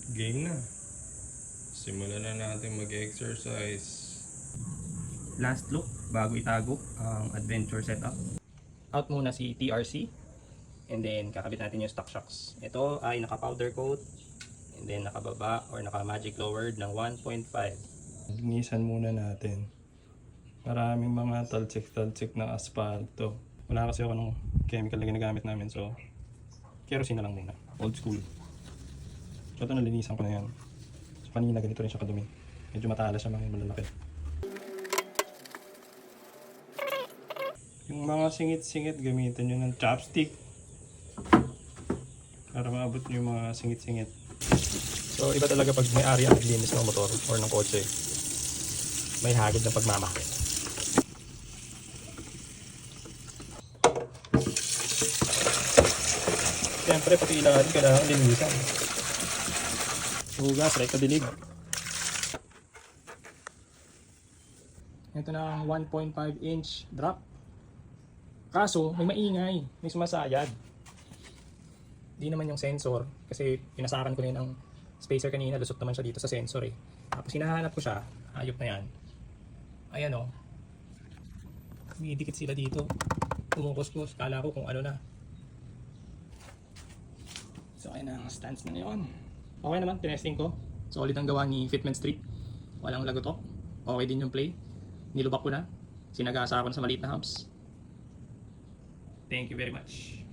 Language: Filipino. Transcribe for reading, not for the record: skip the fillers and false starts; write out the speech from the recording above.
Game na. Simulan na natin mag-exercise. Last look bago itago ang adventure setup. Out muna si TRC and then kakabit natin yung stock shocks. Ito ay naka powder coat and then nakababa or naka magic lowered ng 1.5. Linisan muna natin. Maraming mga talsik-talsik na asfalto. Wala kasi ako ng chemical na ginagamit namin, so kerosene na lang muna. Old school. So ito, nalinisan ko na yan. So kanina ganito rin siya kadumi. Medyo matalas siya, mga malalaki. Yung mga singit-singit, gamitin nyo ng chopstick para maabot nyo yung mga singit-singit. So iba talaga pag may area naglinis ng motor or ng kotse. May hagod na pagmamahal. Siyempre pati ilalim kailangan linisan. Hugas, right kadilig. Ito na ang 1.5 inch drop. Kaso may maingay, may sumasayad. Di naman yung sensor kasi pinasakan ko rin ang spacer kanina, lusot naman siya dito sa sensor eh. Tapos hinahanap ko siya, hayop na yan. Ayan o. Umidikit sila dito. Kumukuskus, kala ko kung ano na. So ayan ang stance na yun. Okay naman, tinesting ko. Solid ang gawa ni Fitment Street. Walang lagotok. Okay din yung play. Nilubak ko na. Sinagasa ako na sa maliit na humps. Thank you very much.